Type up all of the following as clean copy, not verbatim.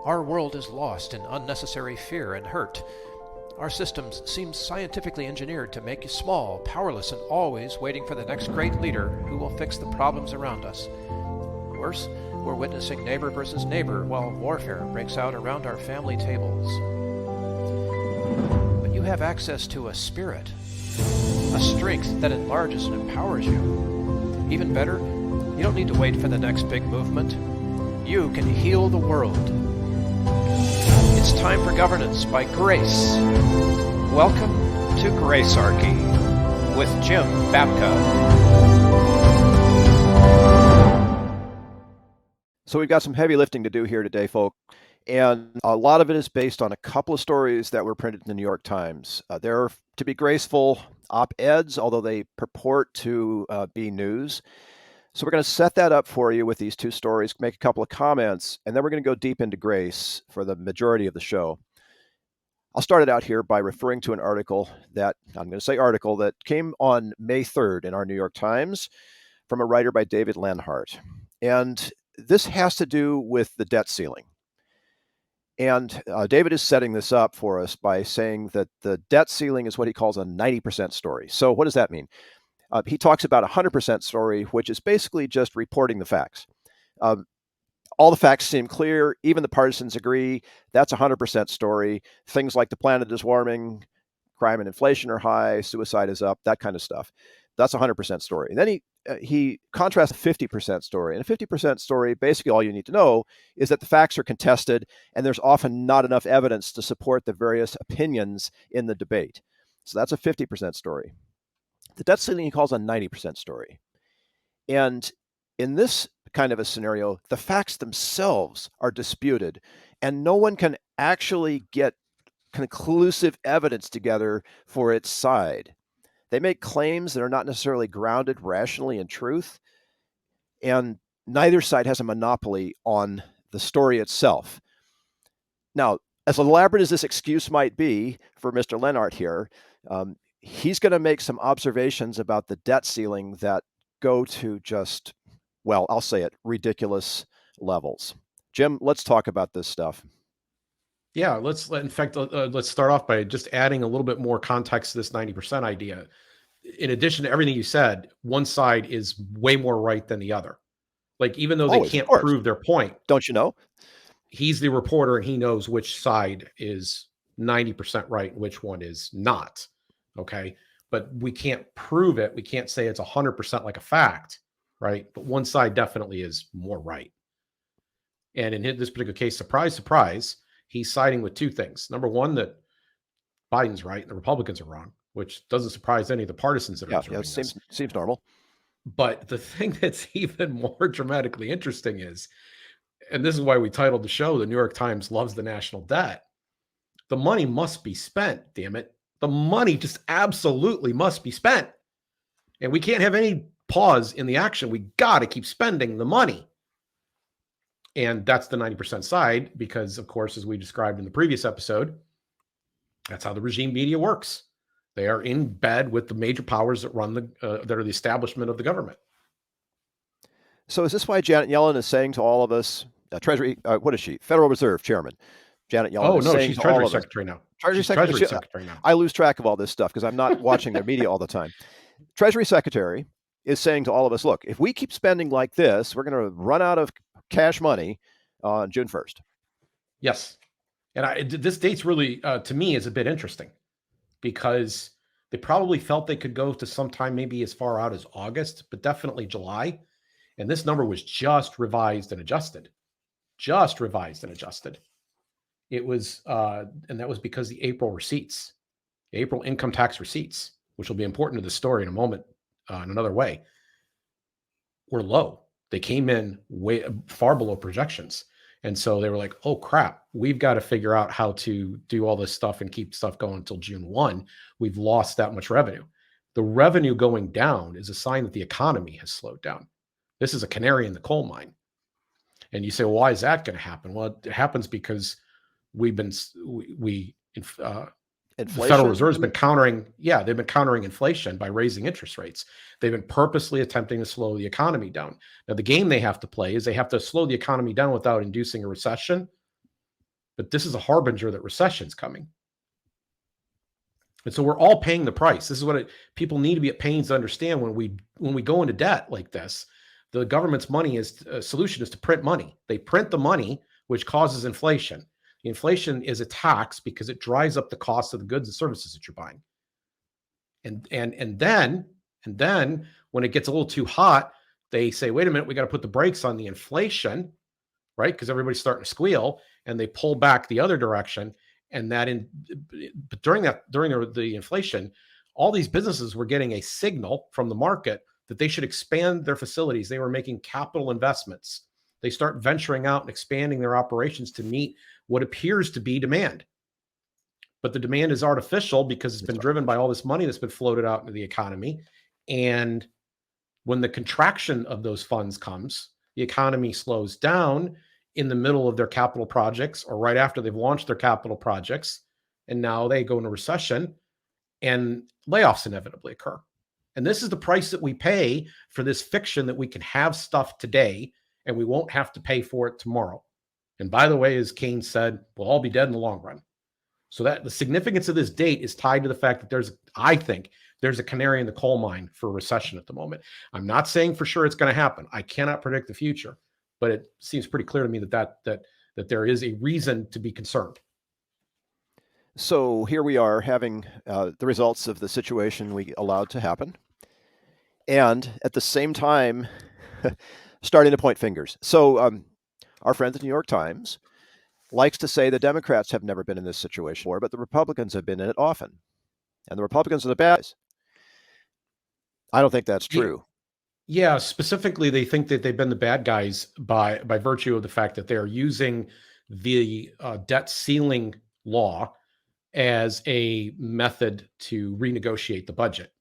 Our world is lost in unnecessary fear and hurt. Our systems seem scientifically engineered to make you small, powerless, and always waiting for the next great leader who will fix the problems around us. Worse, we're witnessing neighbor versus neighbor while warfare breaks out around our family tables. But you have access to a spirit, a strength that enlarges and empowers you. Even better, you don't need to wait for the next big movement. You can heal the world. It's time for governance by grace. Welcome to Gracearchy with Jim Babka. So we've got some heavy lifting to do here today, folks. And a lot of it is based on a couple of stories that were printed in the New York Times. They're, to be graceful, op-eds, although they purport to be news. So we're going to set that up for you with these two stories, make a couple of comments, and then we're going to go deep into grace for the majority of the show. I'll start it out here by referring to an article that came on May 3rd in our New York Times from a writer by David Lenhart. And this has to do with the debt ceiling. And David is setting this up for us by saying that the debt ceiling is what he calls a 90% story. So what does that mean? He talks about a 100% story, which is basically just reporting the facts. All the facts seem clear. Even the partisans agree. That's a 100% story. Things like the planet is warming, crime and inflation are high, suicide is up, that kind of stuff. That's a 100% story. And then he contrasts a 50% story. And a 50% story, basically all you need to know is that the facts are contested and there's often not enough evidence to support the various opinions in the debate. So that's a 50% story. The debt ceiling he calls a 90% story. And in this kind of a scenario, the facts themselves are disputed and no one can actually get conclusive evidence together for its side. They make claims that are not necessarily grounded rationally in truth, and neither side has a monopoly on the story itself. Now, as elaborate as this excuse might be for Mr. Lenhart here, he's going to make some observations about the debt ceiling that go to just, well, I'll say it, ridiculous levels. Jim, let's talk about this stuff. Yeah, let's start off by just adding a little bit more context to this 90% idea. In addition to everything you said, one side is way more right than the other. Like, even though they can't prove their point. Don't you know? He's the reporter and he knows which side is 90% right and which one is not. Okay. But we can't prove it. We can't say it's 100% like a fact, right? But one side definitely is more right. And in this particular case, surprise, surprise, he's siding with two things. Number one, that Biden's right and the Republicans are wrong, which doesn't surprise any of the partisans that are observing this. Seems normal. But the thing that's even more dramatically interesting is, and this is why we titled the show, The New York Times Loves the National Debt. The money must be spent, damn it. The money just absolutely must be spent. And we can't have any pause in the action. We got to keep spending the money. And that's the 90% side because, of course, as we described in the previous episode, that's how the regime media works. They are in bed with the major powers that run that are the establishment of the government. So is this why Janet Yellen is saying to all of us, Treasury, what is she? Federal Reserve Chairman. Janet Yellen. Oh, no, she's Treasury Secretary now. Treasury Secretary now. I lose track of all this stuff because I'm not watching their media all the time. Treasury Secretary is saying to all of us, look, if we keep spending like this, we're going to run out of cash money on June 1st. Yes. And this date's really, to me, is a bit interesting because they probably felt they could go to sometime maybe as far out as August, but definitely July. And this number was just revised and adjusted. It was, and that was because the April receipts, the April income tax receipts, which will be important to the story in a moment, in another way, were low. They came in way far below projections. And so they were like, oh crap, we've got to figure out how to do all this stuff and keep stuff going until June 1. We've lost that much revenue. The revenue going down is a sign that the economy has slowed down. This is a canary in the coal mine. And you say, well, why is that going to happen? Well, it happens because we've been, inflation. The Federal Reserve has been countering, they've been countering inflation by raising interest rates. They've been purposely attempting to slow the economy down. Now, the game they have to play is they have to slow the economy down without inducing a recession. But this is a harbinger that recession's coming. And so we're all paying the price. This is what people need to be at pains to understand when we go into debt like this. The government's solution is to print money. They print the money, which causes inflation. The inflation is a tax because it drives up the cost of the goods and services that you're buying. And then when it gets a little too hot, they say, wait a minute, we got to put the brakes on the inflation, right? Because everybody's starting to squeal, and they pull back the other direction. And but during the inflation, all these businesses were getting a signal from the market that they should expand their facilities. They were making capital investments. They start venturing out and expanding their operations to meet what appears to be demand. But the demand is artificial because it's been driven by all this money that's been floated out into the economy. And when the contraction of those funds comes, the economy slows down in the middle of their capital projects or right after they've launched their capital projects. And now they go into recession and layoffs inevitably occur. And this is the price that we pay for this fiction that we can have stuff today and we won't have to pay for it tomorrow. And by the way, as Keynes said, we'll all be dead in the long run. So that the significance of this date is tied to the fact that I think there's a canary in the coal mine for recession at the moment. I'm not saying for sure it's going to happen. I cannot predict the future, but it seems pretty clear to me that there is a reason to be concerned. So here we are having the results of the situation we allowed to happen. And at the same time, starting to point fingers. So our friend at the New York Times likes to say the Democrats have never been in this situation before, but the Republicans have been in it often. And the Republicans are the bad guys. I don't think that's true. Yeah, specifically, they think that they've been the bad guys by virtue of the fact that they're using the debt ceiling law as a method to renegotiate the budget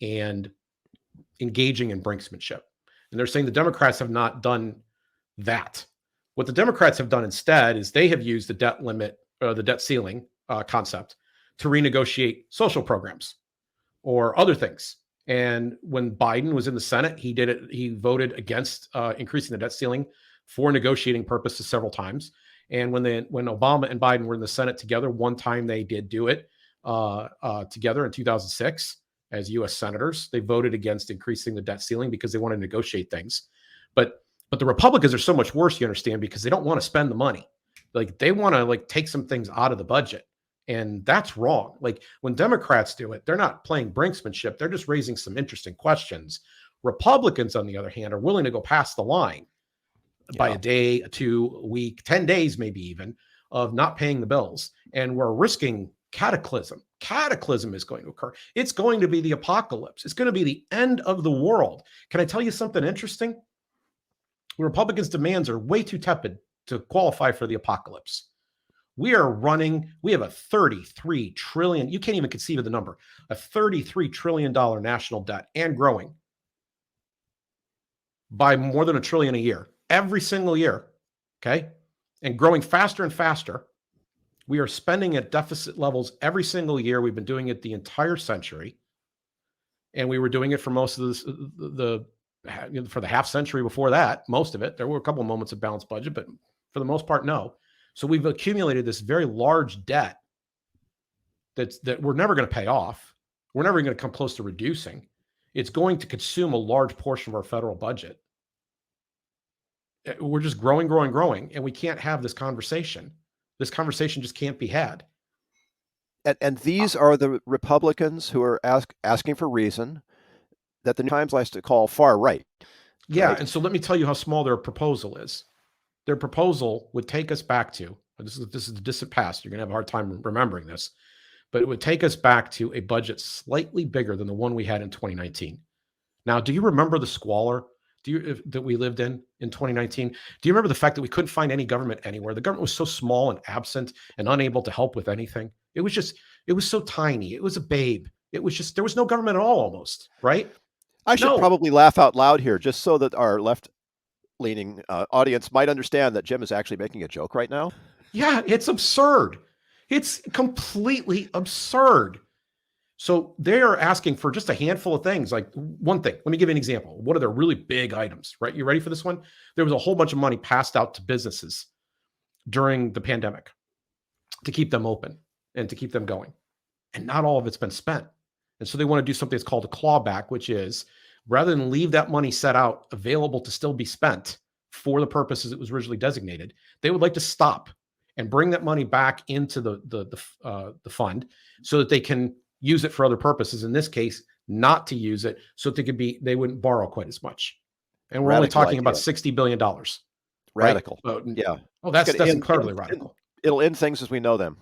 and engaging in brinksmanship. And they're saying the Democrats have not done that. What the Democrats have done instead is they have used the debt limit, the debt ceiling concept to renegotiate social programs or other things. And when Biden was in the Senate, he did it. He voted against increasing the debt ceiling for negotiating purposes several times. And when Obama and Biden were in the Senate together, one time they did do it together in 2006 as U.S. senators. They voted against increasing the debt ceiling because they want to negotiate things. But the Republicans are so much worse, you understand, because they don't want to spend the money. Like they want to take some things out of the budget. And that's wrong. Like when Democrats do it, they're not playing brinksmanship. They're just raising some interesting questions. Republicans, on the other hand, are willing to go past the line by a day, a 2 a week, 10 days, maybe even, of not paying the bills. And we're risking cataclysm. Cataclysm is going to occur. It's going to be the apocalypse. It's going to be the end of the world. Can I tell you something interesting? The Republicans' demands are way too tepid to qualify for the apocalypse. We have a $33 trillion, you can't even conceive of the number, a $33 trillion national debt and growing by more than $1 trillion a year, every single year, okay? And growing faster and faster. We are spending at deficit levels every single year. We've been doing it the entire century. And we were doing it for most of for the half century before that, most of it. There were a couple of moments of balanced budget, but for the most part, no. So we've accumulated this very large debt that we're never going to pay off. We're never going to come close to reducing. It's going to consume a large portion of our federal budget. We're just growing, and we can't have this conversation. This conversation just can't be had. And these are the Republicans who are asking for reason that the New Times likes to call far right. Yeah, right? And so let me tell you how small their proposal is. Their proposal would take us back to, this is the distant past, you're going to have a hard time remembering this, but it would take us back to a budget slightly bigger than the one we had in 2019. Now, do you remember the squalor that we lived in 2019? Do you remember the fact that we couldn't find any government anywhere? The government was so small and absent and unable to help with anything. It was so tiny. It was a babe. There was no government at all almost, right? I should probably laugh out loud here just so that our left-leaning audience might understand that Jim is actually making a joke right now. Yeah, it's absurd. It's completely absurd. So they are asking for just a handful of things. Like one thing, let me give you an example. What are the really big items, right? You ready for this one? There was a whole bunch of money passed out to businesses during the pandemic to keep them open and to keep them going. And not all of it's been spent. And so they want to do something that's called a clawback, which is rather than leave that money set out available to still be spent for the purposes it was originally designated, they would like to stop and bring that money back into the fund so that they can use it for other purposes. In this case, not to use it so that they wouldn't borrow quite as much. And we're only talking about $60 billion. Radical. Right? Yeah. Oh, that's incredibly radical. It'll end things as we know them.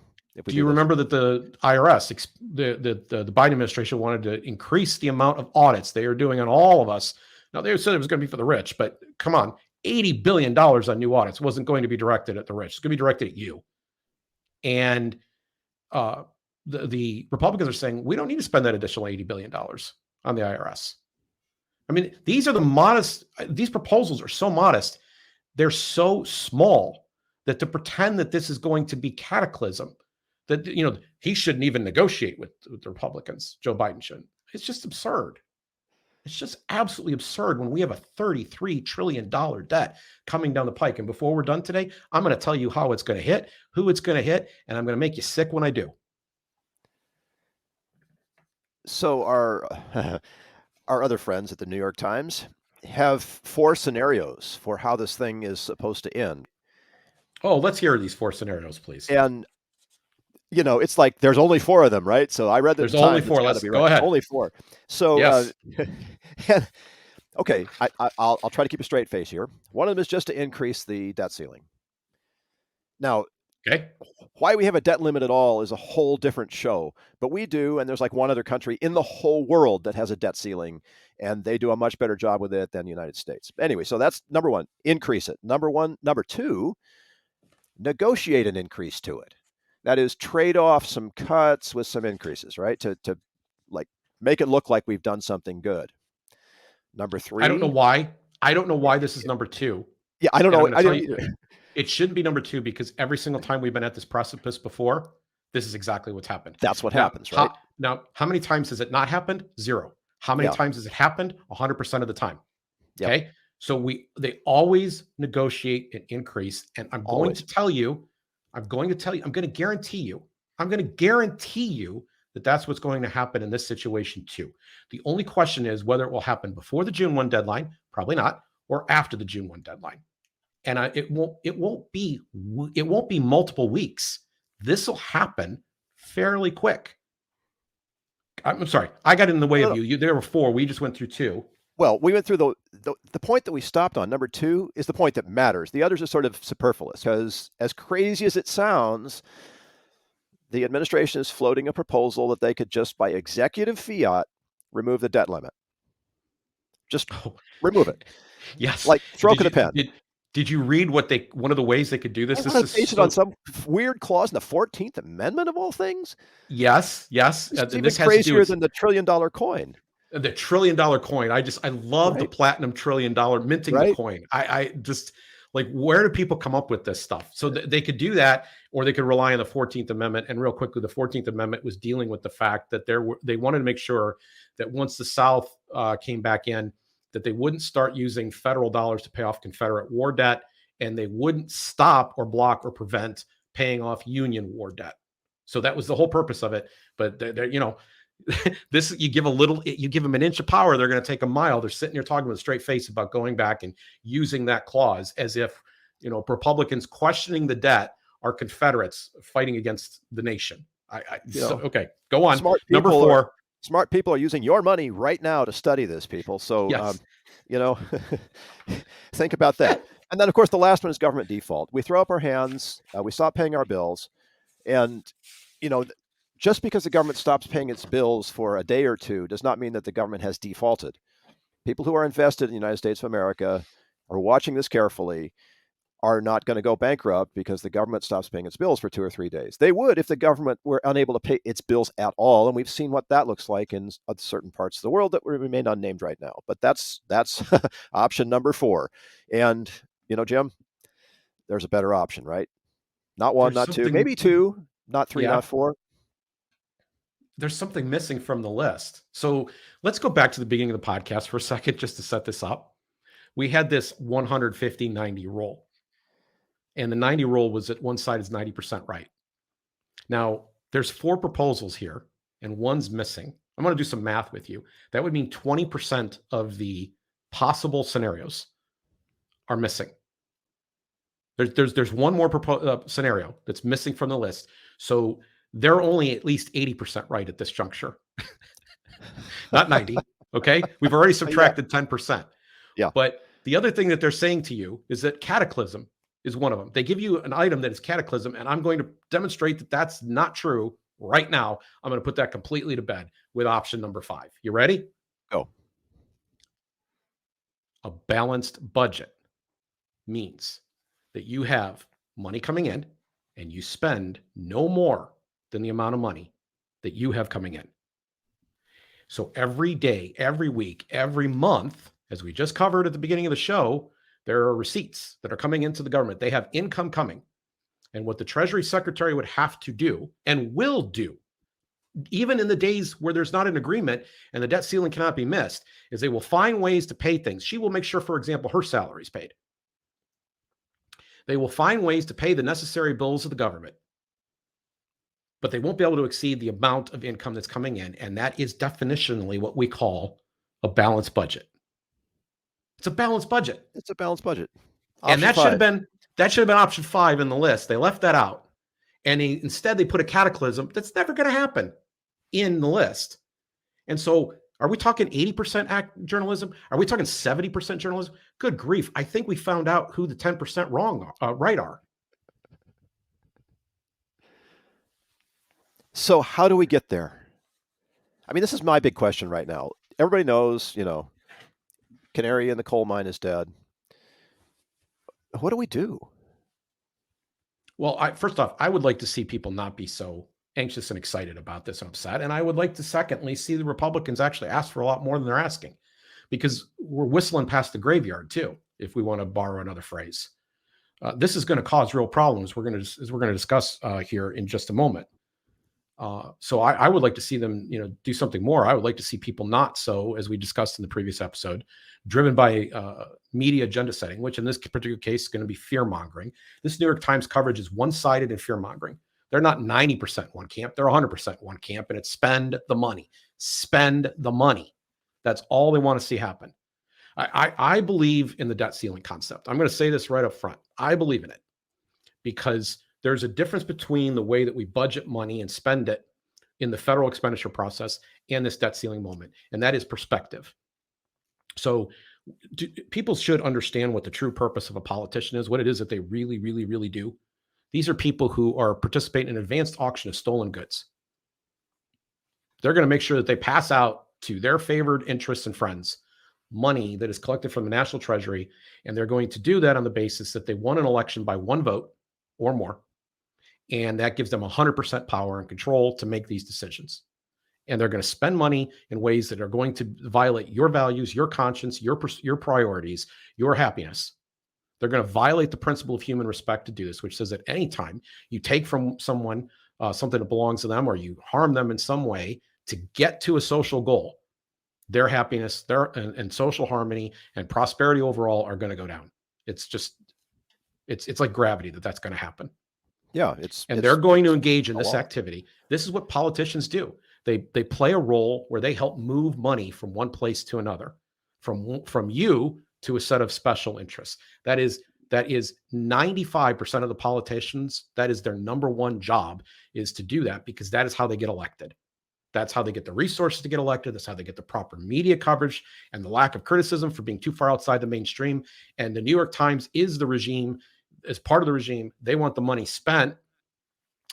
Do you remember that the IRS, the Biden administration wanted to increase the amount of audits they are doing on all of us? Now, they said it was going to be for the rich, but come on, $80 billion on new audits wasn't going to be directed at the rich. It's going to be directed at you. And the Republicans are saying, we don't need to spend that additional $80 billion on the IRS. I mean, these proposals are so modest. They're so small that to pretend that this is going to be cataclysm, that, he shouldn't even negotiate with the Republicans. Joe Biden shouldn't. It's just absurd. It's just absolutely absurd when we have a $33 trillion debt coming down the pike. And before we're done today, I'm going to tell you how it's going to hit, who it's going to hit, and I'm going to make you sick when I do. So our other friends at the New York Times have 4 scenarios for how this thing is supposed to end. Oh, let's hear these 4 scenarios, please. And it's like there's only 4 of them, right? So I read there's only 4. Let's go ahead. Only 4. So yes. Okay, I'll try to keep a straight face here. One of them is just to increase the debt ceiling. Now, okay, why we have a debt limit at all is a whole different show, but we do, and there's like one other country in the whole world that has a debt ceiling, and they do a much better job with it than the United States. Anyway, so that's number 1, increase it. Number 2, negotiate an increase to it. That is, trade off some cuts with some increases, right? To like make it look like we've done something good. Number 3. I don't know why this is number 2. Yeah, I don't know. It shouldn't be number 2 because every single time we've been at this precipice before, this is exactly what's happened. That's what happens, right? Now, how many times has it not happened? 0. How many times has it happened? 100% of the time. Yep. Okay. So they always negotiate an increase. And I'm going to guarantee you that that's what's going to happen in this situation too. The only question is whether it will happen before the June 1 deadline, probably not, or after the June 1 deadline. And it won't be multiple weeks. This will happen fairly quick. I'm sorry, I got in the way of you. There were 4. We just went through 2. Well, we went through the point that we stopped on. Number 2 is the point that matters. The others are sort of superfluous because, as crazy as it sounds, the administration is floating a proposal that they could just by executive fiat remove the debt limit. Just remove it. Yes. Like stroke of the pen. Did you read one of the ways they could do this? This is based on some weird clause in the 14th Amendment of all things. Yes. It's even crazier than the $1 trillion coin. The $1 trillion coin. I love the platinum $1 trillion minting the coin. I just like, where do people come up with this stuff? So they could do that, or they could rely on the 14th Amendment. And real quickly, the 14th Amendment was dealing with the fact that they wanted to make sure that once the South came back in, that they wouldn't start using federal dollars to pay off Confederate war debt, and they wouldn't stop or block or prevent paying off Union war debt. So that was the whole purpose of it. But this, you give them an inch of power, they're going to take a mile. They're sitting here talking with a straight face about going back and using that clause as if, Republicans questioning the debt are Confederates fighting against the nation. Okay, go on. Number 4. Smart people are using your money right now to study this, people. So, yes. Think about that. And then, of course, the last one is government default. We throw up our hands, we stop paying our bills, and, just because the government stops paying its bills for a day or 2 does not mean that the government has defaulted. People who are invested in the United States of America are watching this carefully, are not going to go bankrupt because the government stops paying its bills for 2 or 3 days. They would if the government were unable to pay its bills at all, and we've seen what that looks like in certain parts of the world that remain unnamed right now. But that's option number 4. And, Jim, there's a better option, right? Not 1, not 2, maybe 2. Not 3, Yeah. not 4? There's something missing from the list. So let's go back to the beginning of the podcast for a second, just to set this up. We had this 150-90 rule. And the 90 rule was that one side is 90% right. Now, there's 4 proposals here, and one's missing. I'm going to do some math with you. That would mean 20% of the possible scenarios are missing. There's one more scenario that's missing from the list. So they're only at least 80% right at this juncture, not 90. Okay. We've already subtracted 10%. Yeah. But the other thing that they're saying to you is that cataclysm is one of them. They give you an item that is cataclysm, and I'm going to demonstrate that that's not true right now. I'm going to put that completely to bed with option number 5. You ready? Go. A balanced budget means that you have money coming in and you spend no more than the amount of money that you have coming in. So every day, every week, every month, as we just covered at the beginning of the show, there are receipts that are coming into the government. They have income coming. And what the Treasury Secretary would have to do and will do, even in the days where there's not an agreement and the debt ceiling cannot be missed, is they will find ways to pay things. She will make sure, for example, her salary is paid. They will find ways to pay the necessary bills of the government, but they won't be able to exceed the amount of income that's coming in. And that is definitionally what we call a balanced budget. It's a balanced budget. It's a balanced budget. And that should have been option 5 in the list. They left that out. And instead they put a cataclysm that's never going to happen in the list. And so are we talking 80% journalism? Are we talking 70% journalism? Good grief. I think we found out who the 10% right are. So how do we get there? I mean, this is my big question right now. Everybody knows, canary in the coal mine is dead. What do we do? Well, first off, I would like to see people not be so anxious and excited about this and upset. And I would like to, secondly, see the Republicans actually ask for a lot more than they're asking, because we're whistling past the graveyard too, if we want to borrow another phrase. This is going to cause real problems. As we're going to discuss here in just a moment. So I would like to see them, do something more. I would like to see people not so, as we discussed in the previous episode, driven by media agenda setting, which in this particular case is going to be fear mongering. This New York Times coverage is one-sided in fear mongering. They're not 90% one camp. They're 100% one camp, and it's spend the money. Spend the money. That's all they want to see happen. I believe in the debt ceiling concept. I'm going to say this right up front. I believe in it because there's a difference between the way that we budget money and spend it in the federal expenditure process and this debt ceiling moment, and that is perspective. So people should understand what the true purpose of a politician is, what it is that they really, really, really do. These are people who are participating in an advanced auction of stolen goods. They're going to make sure that they pass out to their favored interests and friends money that is collected from the National Treasury, and they're going to do that on the basis that they won an election by 1 vote or more. And that gives them 100% power and control to make these decisions. And they're going to spend money in ways that are going to violate your values, your conscience, your priorities, your happiness. They're going to violate the principle of human respect to do this, which says that anytime you take from someone something that belongs to them, or you harm them in some way to get to a social goal, their happiness, and social harmony and prosperity overall are going to go down. It's just, it's like gravity that's going to happen. Yeah, they're going to engage in this activity. This is what politicians do. They play a role where they help move money from one place to another, from you to a set of special interests. That is 95% of the politicians. That is their number one job, is to do that, because that is how they get elected. That's how they get the resources to get elected. That's how they get the proper media coverage and the lack of criticism for being too far outside the mainstream. And the New York Times is the regime. As part of the regime, they want the money spent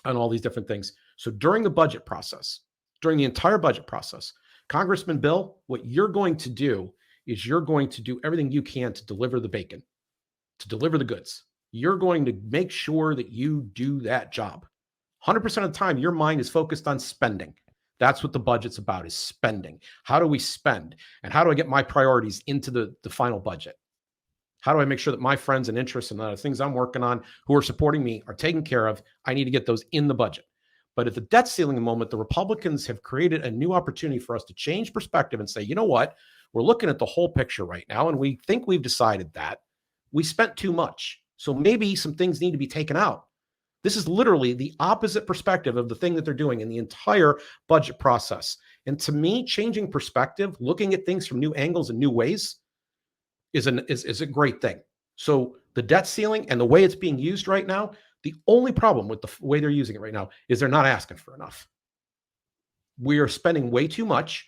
on all these different things. So during the budget process, during the entire budget process, Congressman Bill, what you're going to do is you're going to do everything you can to deliver the bacon, to deliver the goods. You're going to make sure that you do that job. 100% of the time, your mind is focused on spending. That's what the budget's about, is spending. How do we spend? And how do I get my priorities into the final budget? How do I make sure that my friends and interests and the things I'm working on who are supporting me are taken care of? I need to get those in the budget. But at the debt ceiling moment, the Republicans have created a new opportunity for us to change perspective and say, you know what? We're looking at the whole picture right now, and we think we've decided that we spent too much. So maybe some things need to be taken out. This is literally the opposite perspective of the thing that they're doing in the entire budget process. And to me, changing perspective, looking at things from new angles and new ways is a great thing. So the debt ceiling and the way it's being used right now, the only problem with the way they're using it right now is they're not asking for enough. We are spending way too much,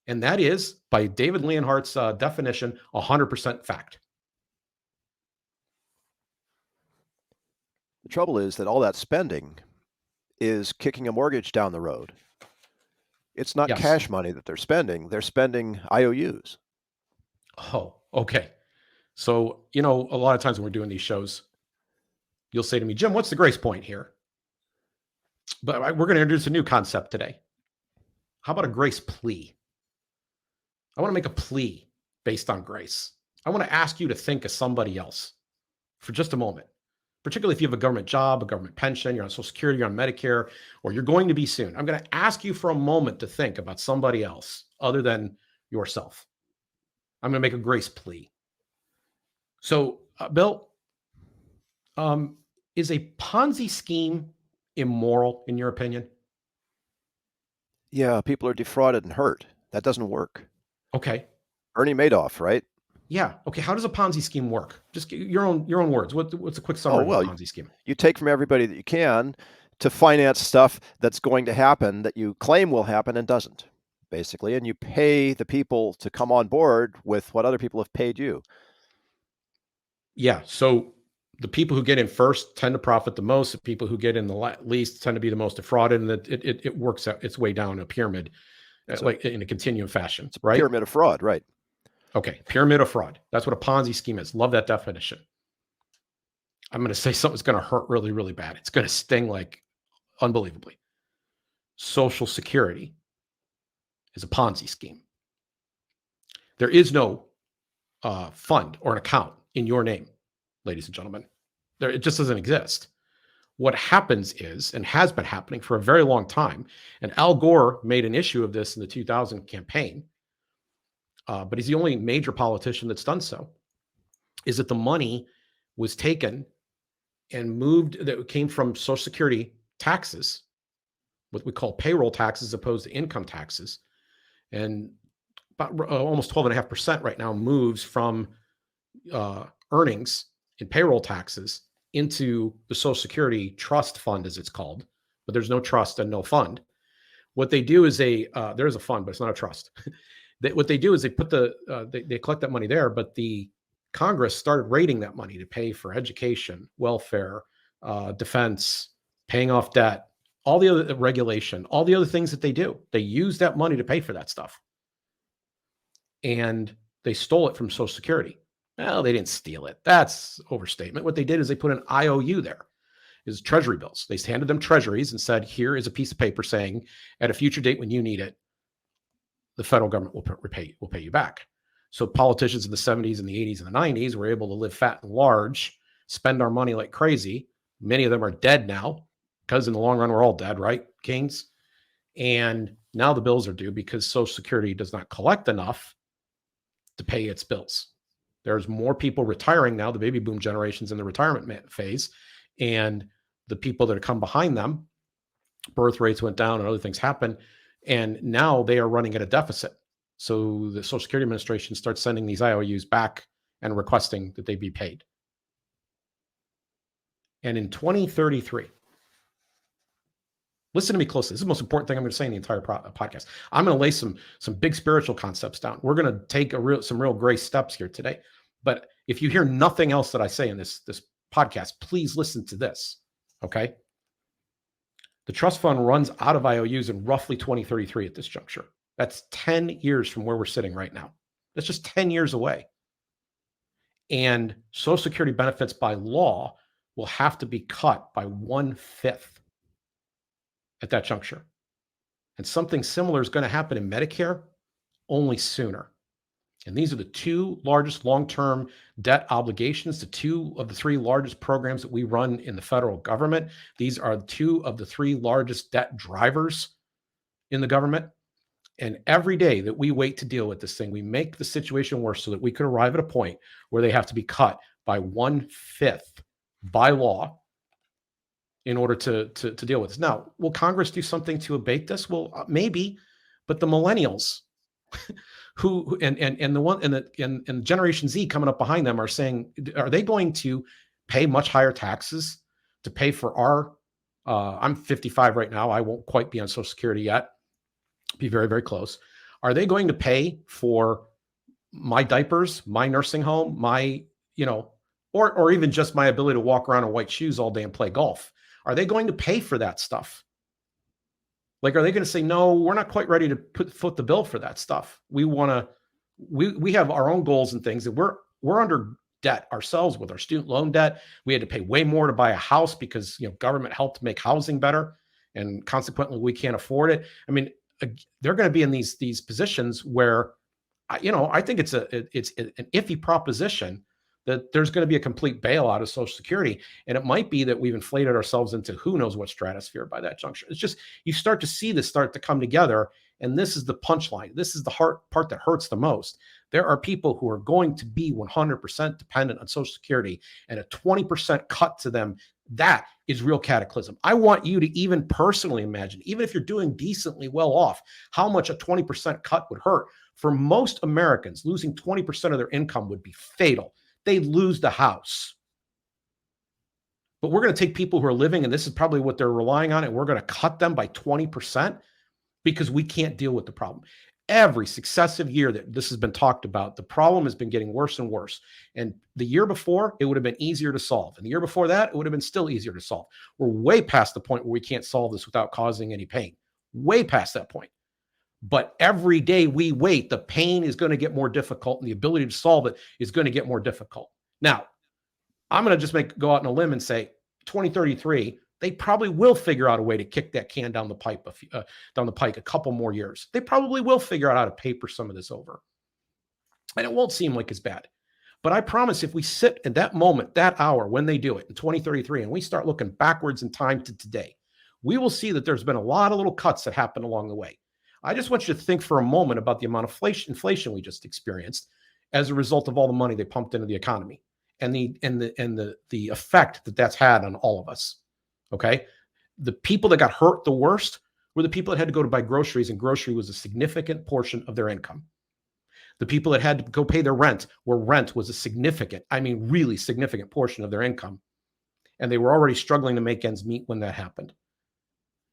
and that is, by David Leonhardt's definition, 100% fact. The trouble is that all that spending is kicking a mortgage down the road. It's not Yes. cash money that they're spending IOUs. Oh, okay. So, a lot of times when we're doing these shows, you'll say to me, Jim, what's the grace point here? But we're going to introduce a new concept today. How about a grace plea? I want to make a plea based on grace. I want to ask you to think of somebody else for just a moment, particularly if you have a government job, a government pension, you're on Social Security, you're on Medicare, or you're going to be soon. I'm going to ask you for a moment to think about somebody else other than yourself. I'm going to make a grace plea. So, Bill, is a Ponzi scheme immoral in your opinion? Yeah, people are defrauded and hurt. That doesn't work. Okay. Bernie Madoff, right? Yeah. Okay. How does a Ponzi scheme work? Just your own words. What's a quick summary of a Ponzi scheme? You take from everybody that you can to finance stuff that's going to happen that you claim will happen and doesn't, basically, and you pay the people to come on board with what other people have paid you. Yeah. So the people who get in first tend to profit the most. The people who get in the least tend to be the most defrauded, and that it works out its way down a pyramid, like in a continuum fashion. It's a right? pyramid of fraud, right? Okay, pyramid of fraud. That's what a Ponzi scheme is. Love that definition. I'm going to say something's going to hurt really, really bad. It's going to sting like unbelievably. Social Security is a Ponzi scheme. There is no fund or an account in your name, ladies and gentlemen. It just doesn't exist. What happens is, and has been happening for a very long time, and Al Gore made an issue of this in the 2000 campaign, but he's the only major politician that's done so, is that the money was taken and moved, that came from Social Security taxes, what we call payroll taxes, as opposed to income taxes. And about almost 12.5% right now moves from earnings in payroll taxes into the Social Security trust fund, as it's called, but there's no trust and no fund. What they do is there is a fund, but it's not a trust. What they do is they put they collect that money there, but the Congress started raiding that money to pay for education, welfare, defense, paying off debt, all the other regulation, all the other things that they do. They use that money to pay for that stuff. And they stole it from Social Security. Well, they didn't steal it. That's overstatement. What they did is they put an IOU there. Is treasury bills. They handed them treasuries and said, here is a piece of paper saying at a future date when you need it, the federal government will pay you back. So politicians in the 70s and the 80s and the 90s were able to live fat and large, spend our money like crazy. Many of them are dead now because in the long run, we're all dead, right, Kings? And now the bills are due because Social Security does not collect enough to pay its bills. There's more people retiring now, the baby boom generation's in the retirement phase, and the people that come behind them, birth rates went down and other things happened, and now they are running at a deficit. So the Social Security Administration starts sending these IOUs back and requesting that they be paid. And in 2033, listen to me closely. This is the most important thing I'm going to say in the entire podcast. I'm going to lay some big spiritual concepts down. We're going to take some real grace steps here today. But if you hear nothing else that I say in this podcast, please listen to this, okay? The trust fund runs out of IOUs in roughly 2033 at this juncture. That's 10 years from where we're sitting right now. That's just 10 years away. And Social Security benefits by law will have to be cut by 1/5 at that juncture. And something similar is going to happen in Medicare, only sooner. And these are the two largest long-term debt obligations, the two of the three largest programs that we run in the federal government. These are two of the three largest debt drivers in the government. And every day that we wait to deal with this thing, we make the situation worse so that we could arrive at a point where they have to be cut by 1/5 by law in order to deal with this. Now, will Congress do something to abate this? Well, maybe, but the millennials who and the one and Generation Z coming up behind them are saying, are they going to pay much higher taxes to pay for our I'm 55 right now. I won't quite be on Social Security yet. Be very, very close. Are they going to pay for my diapers, my nursing home, my, or even just my ability to walk around in white shoes all day and play golf? Are they going to pay for that stuff? Like, are they going to say, no, we're not quite ready to foot the bill for that stuff. We have our own goals and things that we're under debt ourselves with our student loan debt. We had to pay way more to buy a house because, government helped make housing better. And consequently, we can't afford it. I mean, they're going to be in these positions where, I think it's an iffy proposition that there's going to be a complete bailout of Social Security. And it might be that we've inflated ourselves into who knows what stratosphere by that juncture. It's just, you start to see this start to come together. And this is the punchline. This is the part that hurts the most. There are people who are going to be 100% dependent on Social Security, and a 20% cut to them, that is real cataclysm. I want you to even personally imagine, even if you're doing decently well off, how much a 20% cut would hurt. For most Americans, losing 20% of their income would be fatal. They'd lose the house. But we're going to take people who are living, and this is probably what they're relying on, and we're going to cut them by 20% because we can't deal with the problem. Every successive year that this has been talked about, the problem has been getting worse and worse. And the year before, it would have been easier to solve. And the year before that, it would have been still easier to solve. We're way past the point where we can't solve this without causing any pain. Way past that point. But every day we wait, the pain is going to get more difficult, and the ability to solve it is going to get more difficult. Now, I'm going to just go out on a limb and say 2033, they probably will figure out a way to kick that can down the pike a couple more years. They probably will figure out how to paper some of this over. And it won't seem like it's bad. But I promise, if we sit at that moment, that hour, when they do it in 2033, and we start looking backwards in time to today, we will see that there's been a lot of little cuts that happened along the way. I just want you to think for a moment about the amount of inflation we just experienced as a result of all the money they pumped into the economy and the effect that that's had on all of us. Okay. The people that got hurt the worst were the people that had to go to buy groceries, and grocery was a significant portion of their income. The people that had to go pay their rent, where rent was a significant, really significant portion of their income. And they were already struggling to make ends meet when that happened.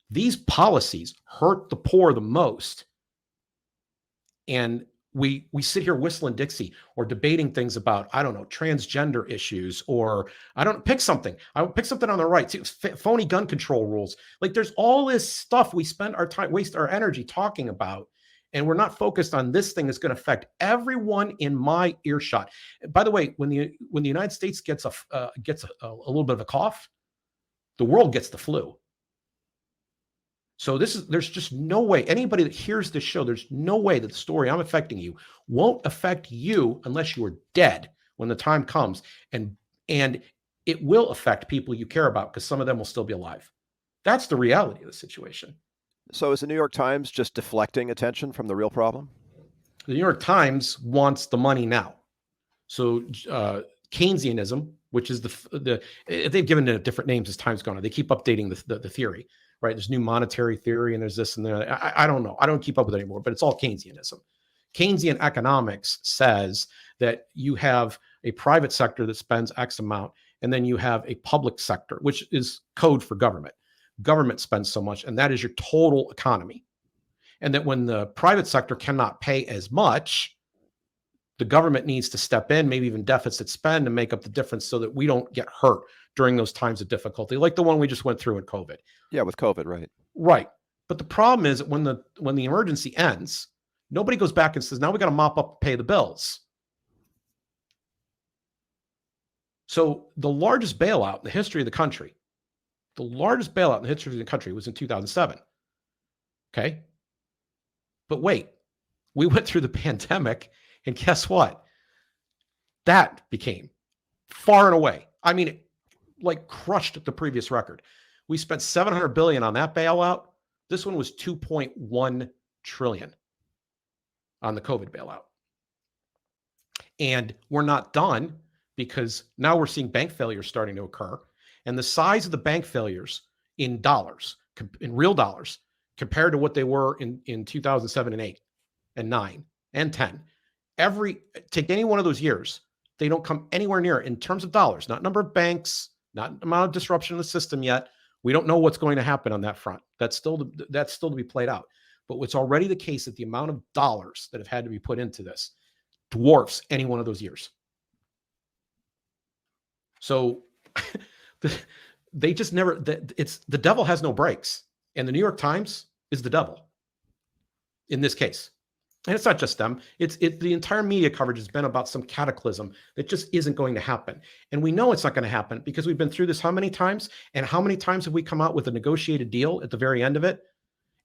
These policies hurt the poor the most. And we sit here whistling Dixie or debating things about, transgender issues, or pick something. I pick something on the right. Phony gun control rules. Like, there's all this stuff we spend our time, waste our energy talking about, and we're not focused on this thing that's going to affect everyone in my earshot. By the way, when the United States gets a little bit of a cough, the world gets the flu. So there's just no way, anybody that hears this show, there's no way that the story I'm affecting you won't affect you unless you are dead when the time comes. And it will affect people you care about, because some of them will still be alive. That's the reality of the situation. So is the New York Times just deflecting attention from the real problem? The New York Times wants the money now. So Keynesianism, which is they've given it different names as time's gone on. They keep updating the theory. Right? There's new monetary theory, and there's this and that. I don't know. I don't keep up with it anymore, but it's all Keynesianism. Keynesian economics says that you have a private sector that spends X amount, and then you have a public sector, which is code for government. Government spends so much, and that is your total economy. And that when the private sector cannot pay as much, the government needs to step in, maybe even deficit spend, to make up the difference so that we don't get hurt during those times of difficulty, like the one we just went through in COVID. Yeah, with COVID, right? Right. But the problem is that when the emergency ends, nobody goes back and says, now we got to mop up, pay the bills. So the largest bailout in the history of the country, was in 2007. Okay. But wait, we went through the pandemic And guess what? That became far and away, I mean, like crushed the previous record. We spent $700 billion on that bailout. This one was $2.1 trillion on the COVID bailout. And we're not done, because now we're seeing bank failures starting to occur. And the size of the bank failures in dollars, in real dollars, compared to what they were in 2007 and 8 and 9 and 10, take any one of those years, they don't come anywhere near, in terms of dollars, not number of banks, not amount of disruption in the system yet. We don't know what's going to happen on that front. That's still to be played out. But what's already the case, that the amount of dollars that have had to be put into this dwarfs any one of those years. So they just never, the devil has no brakes. And the New York Times is the devil in this case. And it's not just them. The entire media coverage has been about some cataclysm that just isn't going to happen. And we know it's not going to happen, because we've been through this how many times? And how many times have we come out with a negotiated deal at the very end of it?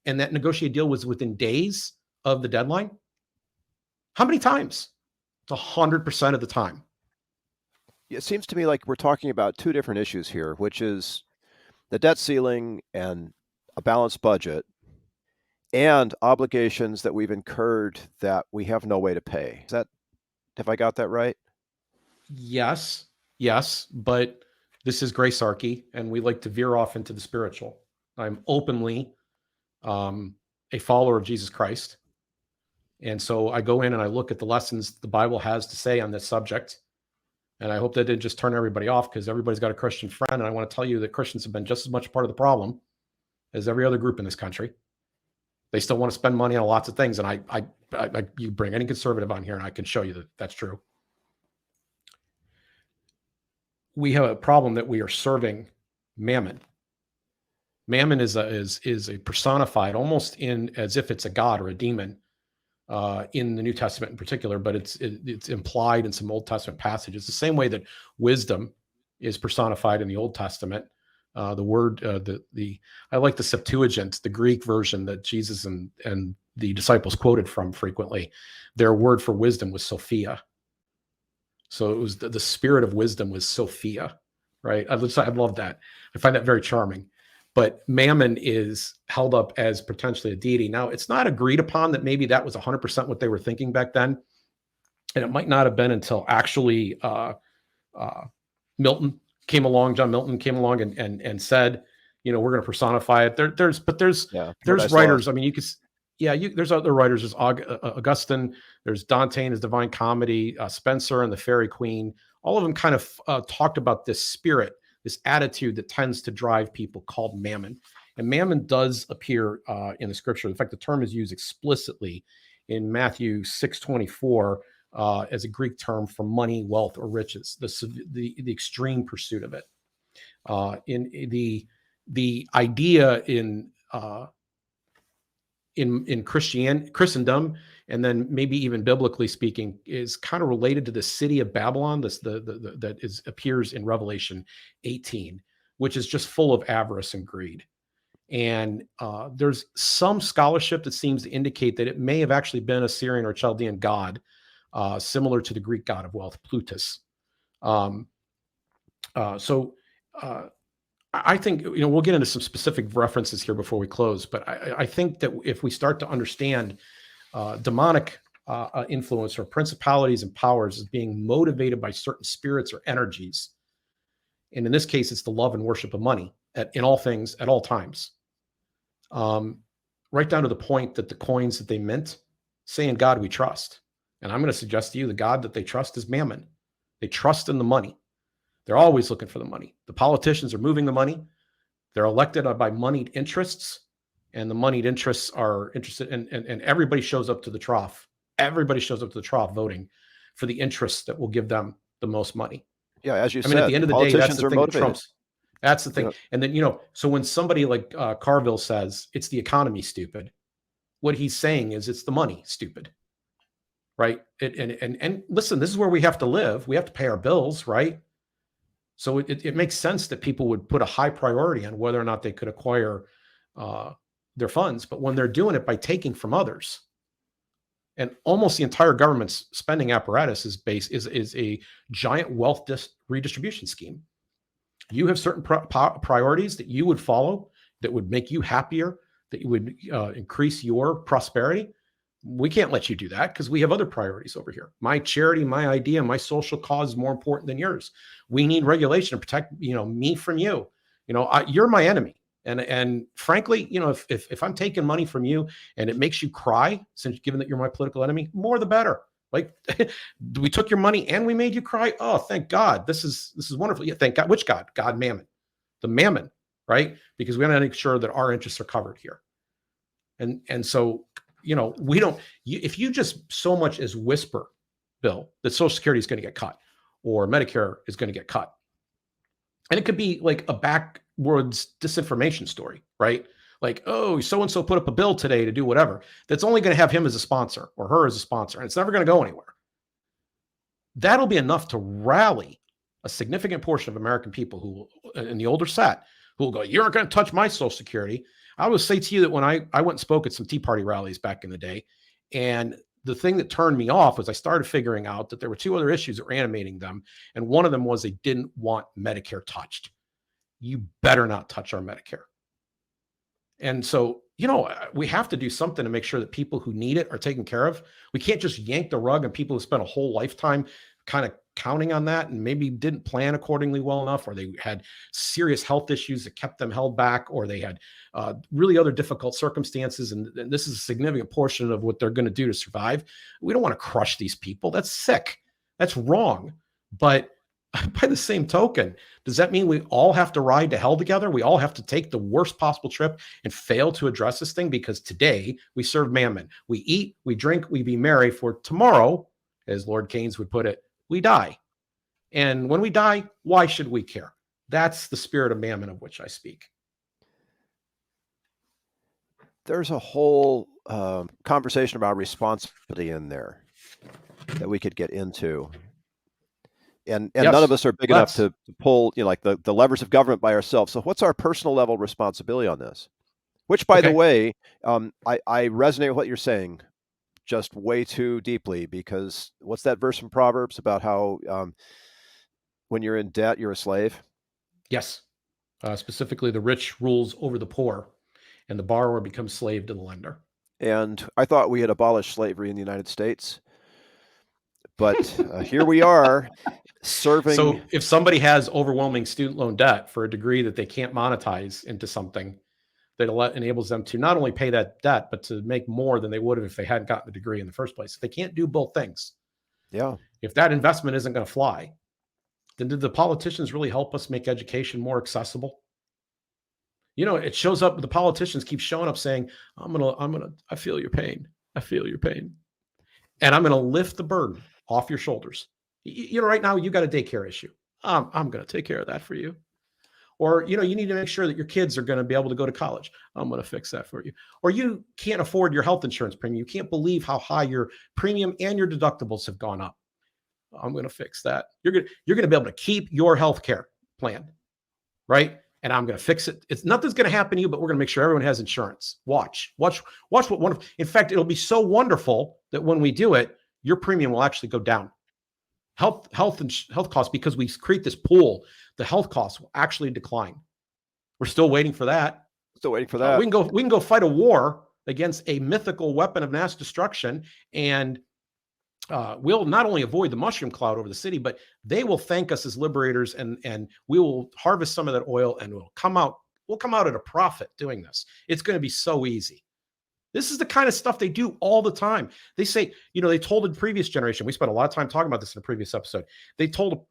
And that negotiated deal was within days of the deadline? How many times? It's 100% of the time. It seems to me like we're talking about two different issues here, which is the debt ceiling and a balanced budget, and obligations that we've incurred that we have no way to pay. Have I got that right? Yes, but this is Gracearchy, and we like to veer off into the spiritual. I'm openly a follower of Jesus Christ. And so I go in and I look at the lessons the Bible has to say on this subject. And I hope that didn't just turn everybody off, because everybody's got a Christian friend. And I want to tell you that Christians have been just as much part of the problem as every other group in this country. They still want to spend money on lots of things. And you bring any conservative on here and I can show you that that's true. We have a problem that we are serving mammon. Mammon is a personified, almost as if it's a god or a demon in the New Testament in particular, but it's implied in some Old Testament passages. The same way that wisdom is personified in the Old Testament. The word, I like the Septuagint, the Greek version that Jesus and the disciples quoted from frequently. Their word for wisdom was Sophia. So it was the spirit of wisdom was Sophia, right? I love that. I find that very charming. But mammon is held up as potentially a deity. Now, it's not agreed upon that maybe that was 100% what they were thinking back then. And it might not have been until actually Milton came along, John Milton came along and said, we're going to personify it. There's writers. I mean, you could, there's other writers. There's Augustine, there's Dante and his Divine Comedy, Spencer and the Fairy Queen. All of them kind of talked about this spirit, this attitude that tends to drive people, called mammon. And mammon does appear in the scripture. In fact, the term is used explicitly in Matthew 6:24 as a Greek term for money, wealth, or riches, the extreme pursuit of it. In the idea in Christendom, and then maybe even biblically speaking, is kind of related to the city of Babylon. That appears in Revelation 18, which is just full of avarice and greed. And there's some scholarship that seems to indicate that it may have actually been a Syrian or Chaldean god, similar to the Greek god of wealth, Plutus. I think, we'll get into some specific references here before we close, but I think that if we start to understand demonic influence or principalities and powers as being motivated by certain spirits or energies, and in this case, it's the love and worship of money in all things, at all times, right down to the point that the coins that they mint say, "In God we trust." And I'm going to suggest to you the God that they trust is mammon. They trust in the money. They're always looking for the money. The politicians are moving the money. They're elected by moneyed interests, and the moneyed interests are interested and everybody shows up to the trough. Everybody shows up to the trough voting for the interests that will give them the most money. Yeah, as you said, at the end of the day, that's the thing that trumps. That's the thing. Yeah. And then, so when somebody like Carville says it's the economy, stupid, what he's saying is it's the money, stupid. Right. And listen, this is where we have to live. We have to pay our bills, right? So it makes sense that people would put a high priority on whether or not they could acquire their funds. But when they're doing it by taking from others And almost the entire government's spending apparatus is a giant wealth redistribution scheme. You have certain priorities that you would follow that would make you happier, that would increase your prosperity. We can't let you do that because we have other priorities over here. My charity, my idea, my social cause is more important than yours. We need regulation to protect, me from you. You're my enemy. And frankly, if I'm taking money from you and it makes you cry, since given that you're my political enemy, more the better. Like, we took your money and we made you cry. Oh, thank God. This is wonderful. Yeah, thank God. Which God? God Mammon. The Mammon, right? Because we want to make sure that our interests are covered here. And so, we don't, if you just so much as whisper, Bill, that Social Security is going to get cut or Medicare is going to get cut. And it could be like a backwards disinformation story, right? Like, oh, so-and-so put up a bill today to do whatever. That's only going to have him as a sponsor or her as a sponsor, and it's never going to go anywhere. That'll be enough to rally a significant portion of American people who, in the older set, who will go, you aren't going to touch my Social Security. I will say to you that when I went and spoke at some Tea Party rallies back in the day, and the thing that turned me off was I started figuring out that there were two other issues that were animating them, and one of them was they didn't want Medicare touched. You better not touch our Medicare. And so, we have to do something to make sure that people who need it are taken care of. We can't just yank the rug on people who spent a whole lifetime kind of counting on that and maybe didn't plan accordingly well enough, or they had serious health issues that kept them held back, or they had really other difficult circumstances. And this is a significant portion of what they're going to do to survive. We don't want to crush these people. That's sick. That's wrong. But by the same token, does that mean we all have to ride to hell together? We all have to take the worst possible trip and fail to address this thing because today we serve mammon. We eat, we drink, we be merry, for tomorrow, as Lord Keynes would put it, we die. And when we die, why should we care? That's the spirit of mammon of which I speak. There's a whole conversation about responsibility in there that we could get into. And Yes, none of us are big enough to pull, like the levers of government by ourselves. So what's our personal level responsibility on this? Which, by the way, I resonate with what you're saying just way too deeply, because what's that verse from Proverbs about how when you're in debt, you're a slave? Yes. Specifically, the rich rules over the poor and the borrower becomes slave to the lender. And I thought we had abolished slavery in the United States. But here we are serving. So if somebody has overwhelming student loan debt for a degree that they can't monetize into something that enables them to not only pay that debt, but to make more than they would have if they hadn't gotten the degree in the first place. They can't do both things. Yeah. If that investment isn't going to fly, then did the politicians really help us make education more accessible? It shows up, the politicians keep showing up saying, I feel your pain. I feel your pain. And I'm going to lift the burden off your shoulders. Right now you got a daycare issue. I'm going to take care of that for you. Or, you need to make sure that your kids are going to be able to go to college. I'm going to fix that for you. Or you can't afford your health insurance premium. You can't believe how high your premium and your deductibles have gone up. I'm going to fix that. You're going to be able to keep your health care plan, right? And I'm going to fix it. Nothing's going to happen to you, but we're going to make sure everyone has insurance. Watch what wonderful. In fact, it'll be so wonderful that when we do it, your premium will actually go down. Health costs, because we create this pool, the health costs will actually decline. We're still waiting for that. We can go fight a war against a mythical weapon of mass destruction, and we'll not only avoid the mushroom cloud over the city, but they will thank us as liberators, and we will harvest some of that oil, and we'll come out at a profit doing this. It's going to be so easy. This is the kind of stuff they do all the time. They say, they told the previous generation, we spent a lot of time talking about this in a previous episode. They told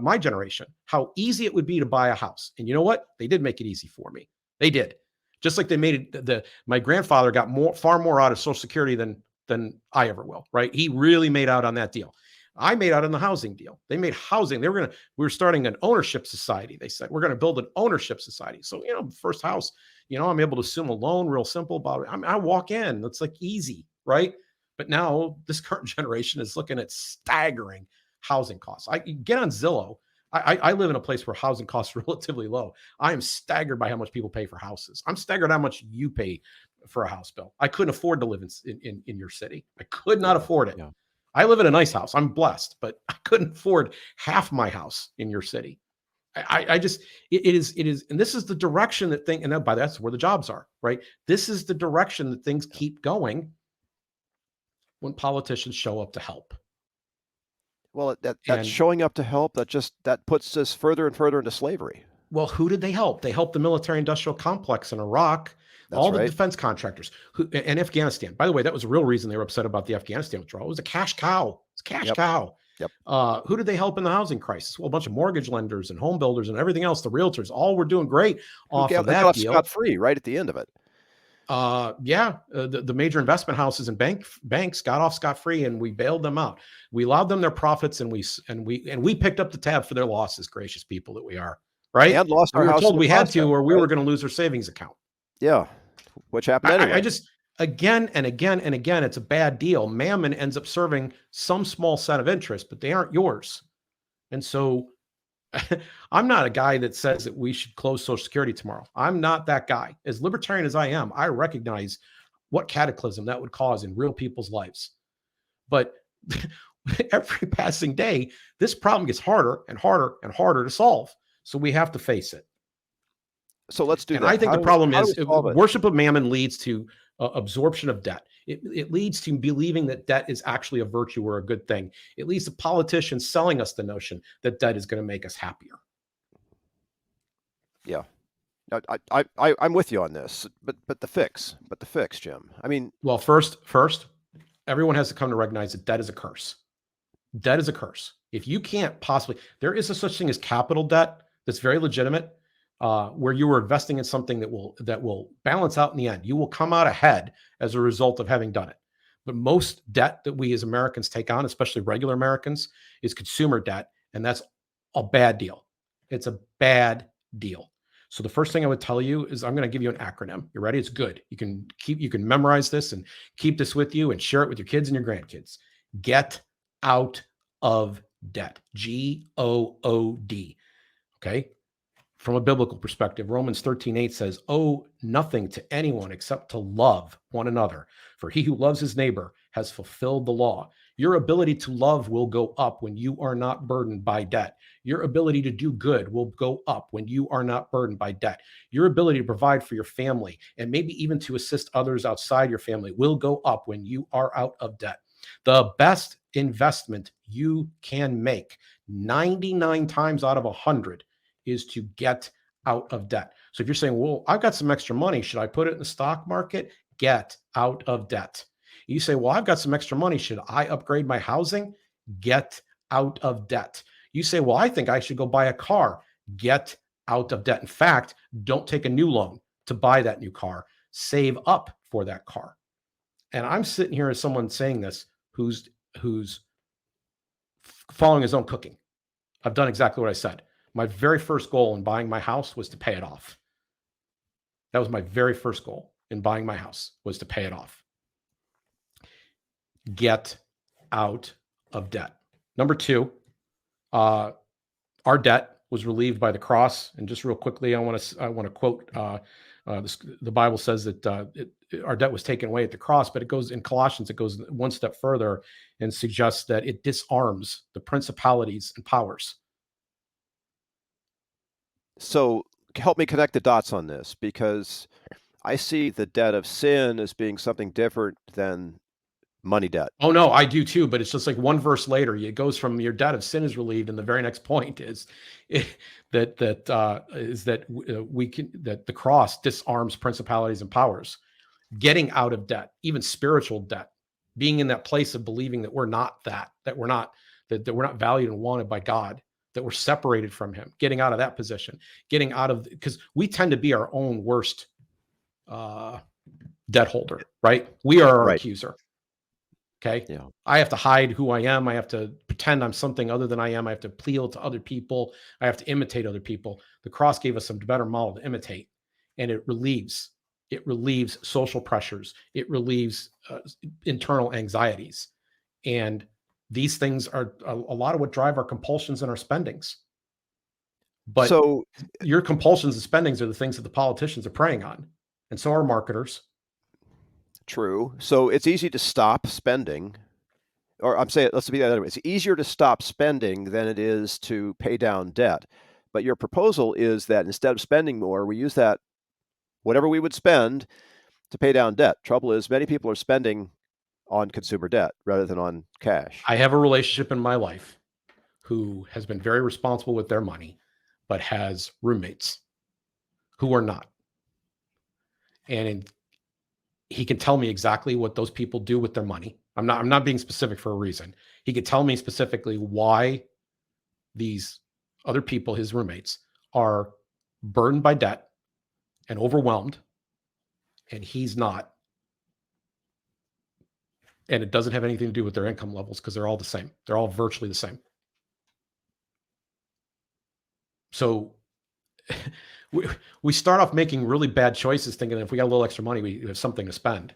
my generation how easy it would be to buy a house. And you know what? They did make it easy for me. They did. Just like they made it, my grandfather got far more out of Social Security than I ever will, right? He really made out on that deal. I made out on the housing deal. They made housing. We were starting an ownership society. They said, we're going to build an ownership society. So, first house, I'm able to assume a loan, real simple about it. I walk in, it's like easy, right? But now this current generation is looking at staggering housing costs. I get on Zillow. I live in a place where housing costs are relatively low. I am staggered by how much people pay for houses. I'm staggered how much you pay for a house bill. I couldn't afford to live in your city. I could not afford it. Yeah. I live in a nice house. I'm blessed, but I couldn't afford half my house in your city. I just, it is, and this is the direction that and by that's where the jobs are, right? This is the direction that things keep going when politicians show up to help. Well, that's showing up to help. That puts us further and further into slavery. Well, who did they help? They helped the military-industrial complex in Iraq, all the defense contractors, and Afghanistan. By the way, that was a real reason they were upset about the Afghanistan withdrawal. It was a cash cow. It's a cash cow. Yep. Who did they help in the housing crisis? Well, a bunch of mortgage lenders and home builders and everything else. The realtors all were doing great off of that deal. Scot-free right at the end of it. The major investment houses and banks got off scot-free, and we bailed them out. We allowed them their profits, and we picked up the tab for their losses. Gracious people that we are, right? And lost our we were house told we had to, or we right? were going to lose our savings account. Yeah, which happened anyway. I just again and again and again, it's a bad deal. Mammon ends up serving some small set of interests, but they aren't yours. And so I'm not a guy that says that we should close Social Security tomorrow. I'm not that guy. As libertarian as I am, I recognize what cataclysm that would cause in real people's lives. But every passing day, this problem gets harder and harder and harder to solve. So we have to face it. So let's do that. I think the problem is worship of mammon leads to absorption of debt. It leads to believing that debt is actually a virtue or a good thing. It leads to politicians selling us the notion that debt is going to make us happier. Yeah, I'm with you on this, but the fix, Jim. I mean, well, first, everyone has to come to recognize that debt is a curse. Debt is a curse. If you can't possibly, there is a such thing as capital debt that's very legitimate. Where you are investing in something that will balance out in the end. You will come out ahead as a result of having done it. But most debt that we as Americans take on, especially regular Americans, is consumer debt, and that's a bad deal. It's a bad deal. So the first thing I would tell you is I'm going to give you an acronym. You ready? It's good. You can memorize this and keep this with you and share it with your kids and your grandkids. Get out of debt. GOOD. Okay. From a biblical perspective, Romans 13:8 says, "Owe nothing to anyone except to love one another. For he who loves his neighbor has fulfilled the law." Your ability to love will go up when you are not burdened by debt. Your ability to do good will go up when you are not burdened by debt. Your ability to provide for your family and maybe even to assist others outside your family will go up when you are out of debt. The best investment you can make 99 times out of 100 is to get out of debt. So if you're saying, well, I've got some extra money, should I put it in the stock market? Get out of debt. You say, well, I've got some extra money, should I upgrade my housing? Get out of debt. You say, well, I think I should go buy a car. Get out of debt. In fact, don't take a new loan to buy that new car. Save up for that car. And I'm sitting here as someone saying this who's following his own cooking. I've done exactly what I said. My very first goal in buying my house was to pay it off. That was my very first goal in buying my house, was to pay it off. Get out of debt. Number two, our debt was relieved by the cross. And just real quickly, I want to quote the Bible says that our debt was taken away at the cross, but it goes in Colossians, it goes one step further and suggests that it disarms the principalities and powers. So help me connect the dots on this, because I see the debt of sin as being something different than money debt. Oh no, I do too. But it's just like one verse later, it goes from your debt of sin is relieved, and the very next point is that the cross disarms principalities and powers. Getting out of debt, even spiritual debt, being in that place of believing that we're not that we're not valued and wanted by God, that we're separated from him, getting out of that position, getting out of, because we tend to be our own worst debt holder, right? We are our accuser. Okay. Yeah. I have to hide who I am. I have to pretend I'm something other than I am. I have to appeal to other people. I have to imitate other people. The cross gave us a better model to imitate, and it relieves social pressures. It relieves internal anxieties. And these things are a lot of what drive our compulsions and our spendings. But So your compulsions and spendings are the things that the politicians are preying on. And so are marketers. true. So it's easy to stop spending, or I'm saying, let's be the other way. It's easier to stop spending than it is to pay down debt. But your proposal is that instead of spending more, we use that whatever we would spend to pay down debt. Trouble is, many people are spending on consumer debt rather than on cash. I have a relationship in my life who has been very responsible with their money, but has roommates who are not. And he can tell me exactly what those people do with their money. I'm not being specific for a reason. He could tell me specifically why these other people, his roommates, are burdened by debt and overwhelmed, and he's not. And it doesn't have anything to do with their income levels because they're all the same. They're all virtually the same. So we start off making really bad choices thinking that if we got a little extra money, we have something to spend.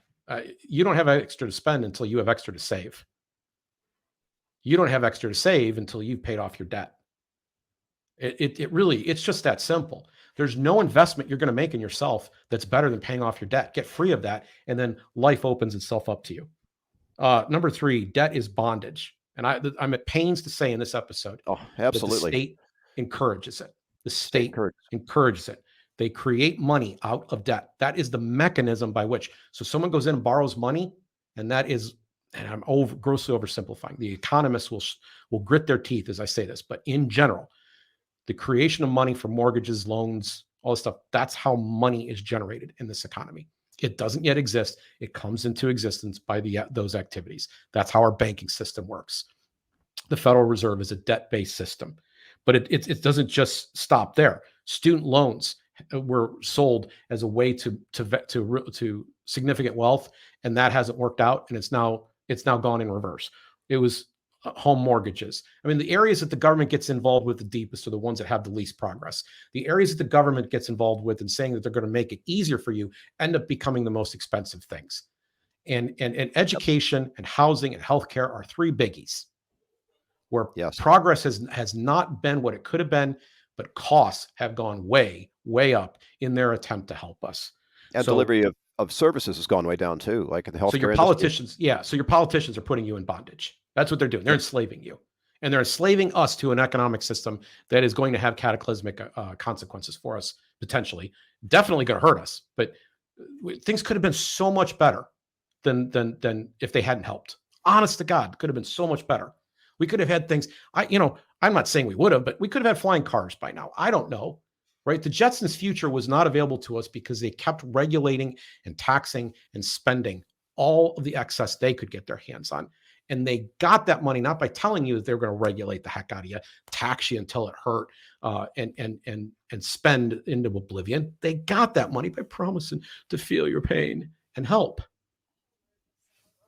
You don't have extra to spend until you have extra to save. You don't have extra to save until you've paid off your debt. It really, it's just that simple. There's no investment you're going to make in yourself that's better than paying off your debt. Get free of that, and then life opens itself up to you. Number 3, debt is bondage. And I'm at pains to say in this episode that the state encourages it. The state encourages it. They create money out of debt. That is the mechanism by which. So someone goes in and borrows money, and that is, and I'm grossly oversimplifying. The economists will grit their teeth as I say this, but in general, the creation of money for mortgages, loans, all this stuff, that's how money is generated in this economy. It doesn't yet exist. It comes into existence by those activities. That's how our banking system works. The Federal Reserve is a debt-based system, but it doesn't just stop there. Student loans were sold as a way to significant wealth, and that hasn't worked out, and it's now gone in reverse. It was home mortgages. I mean, the areas that the government gets involved with the deepest are the ones that have the least progress. The areas that the government gets involved with and saying that they're going to make it easier for you end up becoming the most expensive things. And education and housing and healthcare are 3 biggies where progress has not been what it could have been, but costs have gone way, way up in their attempt to help us. And delivery of services has gone way down too, like in the healthcare industry. So your politicians are putting you in bondage. That's what they're doing. They're enslaving you. And they're enslaving us to an economic system that is going to have cataclysmic consequences for us, potentially. Definitely going to hurt us. But things could have been so much better than if they hadn't helped. Honest to God, could have been so much better. We could have had things. I'm not saying we would have, but we could have had flying cars by now. I don't know. Right? The Jetsons' future was not available to us because they kept regulating and taxing and spending all of the excess they could get their hands on. And they got that money not by telling you that they were going to regulate the heck out of you, tax you until it hurt, and spend into oblivion. They got that money by promising to feel your pain and help.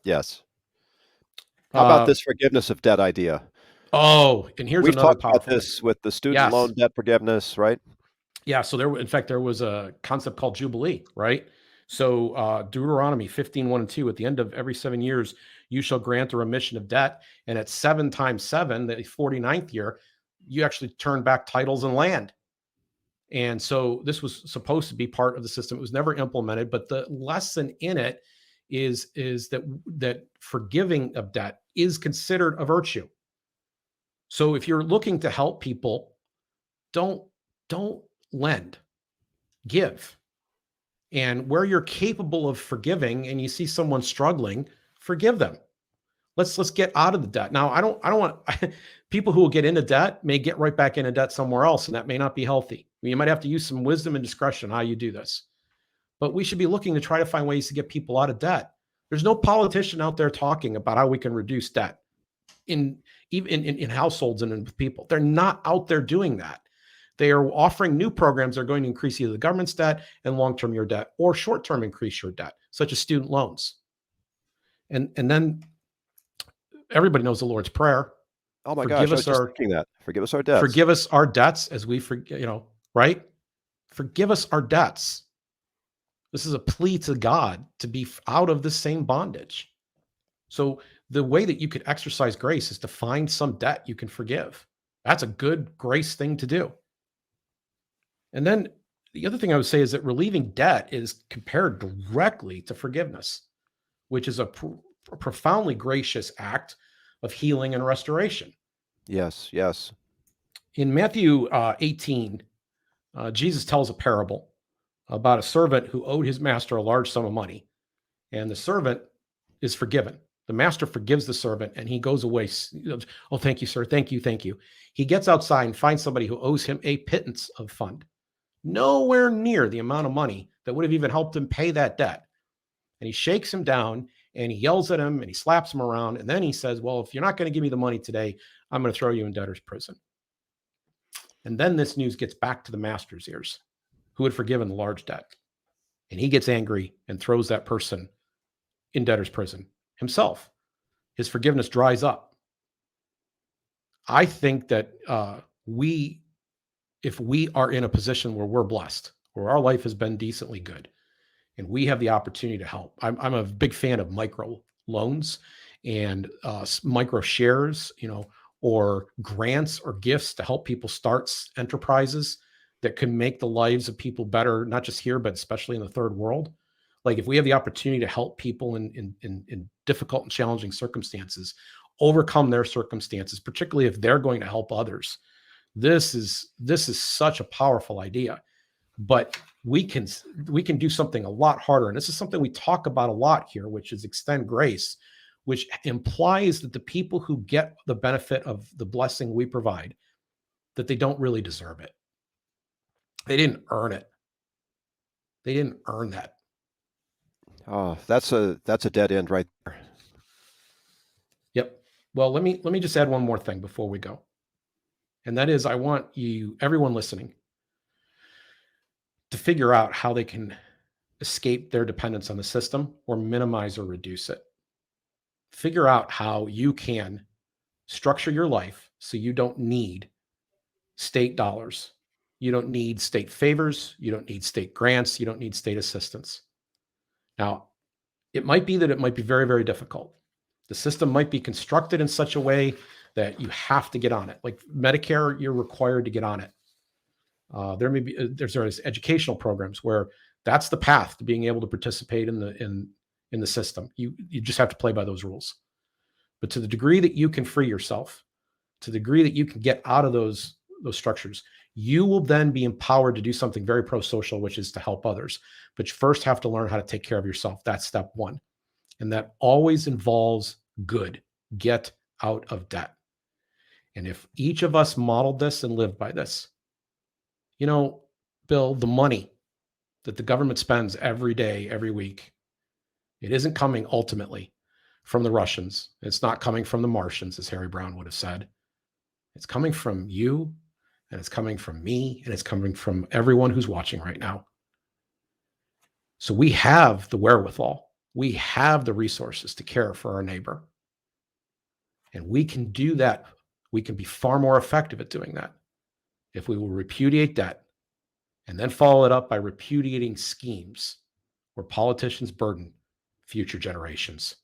Yes. How about this forgiveness of debt idea? Oh, and here's We've another talked about this with the student loan debt forgiveness, right? Yeah. So there was a concept called Jubilee, right? So Deuteronomy 15:1-2, at the end of every 7 years, you shall grant a remission of debt. And at 7 times 7, the 49th year, you actually turn back titles and land. And so this was supposed to be part of the system. It was never implemented, but the lesson in it is that forgiving of debt is considered a virtue. So if you're looking to help people, don't lend, give. And where you're capable of forgiving and you see someone struggling, forgive them. Let's get out of the debt. Now, I don't want people who will get into debt may get right back into debt somewhere else, and that may not be healthy. You might have to use some wisdom and discretion how you do this. But we should be looking to try to find ways to get people out of debt. There's no politician out there talking about how we can reduce debt in households and in people. They're not out there doing that. They are offering new programs that are going to increase either the government's debt and long-term your debt, or short-term increase your debt, such as student loans. And then everybody knows the Lord's Prayer. Oh my gosh, I was just thinking that. Forgive us our debts. Forgive us our debts as we forgive, right? Forgive us our debts. This is a plea to God to be out of the same bondage. So the way that you could exercise grace is to find some debt you can forgive. That's a good grace thing to do. And then the other thing I would say is that relieving debt is compared directly to forgiveness, which is a profoundly gracious act of healing and restoration. Yes, yes. In Matthew 18, Jesus tells a parable about a servant who owed his master a large sum of money, and the servant is forgiven. The master forgives the servant, and he goes away. Oh, thank you, sir. Thank you. Thank you. He gets outside and finds somebody who owes him a pittance of fund, nowhere near the amount of money that would have even helped him pay that debt. And he shakes him down and he yells at him and he slaps him around. And then he says, well, if you're not going to give me the money today, I'm going to throw you in debtor's prison. And then this news gets back to the master's ears, who had forgiven the large debt. And he gets angry and throws that person in debtor's prison himself. His forgiveness dries up. I think that if we are in a position where we're blessed, where our life has been decently good, and we have the opportunity to help. I'm a big fan of micro loans and micro shares, or grants or gifts to help people start enterprises that can make the lives of people better, not just here, but especially in the third world. Like if we have the opportunity to help people in difficult and challenging circumstances, overcome their circumstances, particularly if they're going to help others, this is such a powerful idea. But we can do something a lot harder. And this is something we talk about a lot here, which is extend grace, which implies that the people who get the benefit of the blessing we provide, that they don't really deserve it. They didn't earn it. They didn't earn that. Oh, that's a dead end right there. Yep. Well, let me just add one more thing before we go. And that is, I want everyone listening, to figure out how they can escape their dependence on the system or minimize or reduce it. Figure out how you can structure your life so you don't need state dollars. You don't need state favors. You don't need state grants. You don't need state assistance. Now, it might be very, very difficult. The system might be constructed in such a way that you have to get on it. Like Medicare, you're required to get on it. There's educational programs where that's the path to being able to participate in the system. You just have to play by those rules. But to the degree that you can free yourself, to the degree that you can get out of those structures, you will then be empowered to do something very pro-social, which is to help others. But you first have to learn how to take care of yourself. That's step one. And that always involves good. Get out of debt. And if each of us modeled this and lived by this, Bill, the money that the government spends every day, every week, it isn't coming ultimately from the Russians. It's not coming from the Martians, as Harry Brown would have said. It's coming from you, and it's coming from me, and it's coming from everyone who's watching right now. So we have the wherewithal. We have the resources to care for our neighbor. And we can do that. We can be far more effective at doing that if we will repudiate debt and then follow it up by repudiating schemes where politicians burden future generations.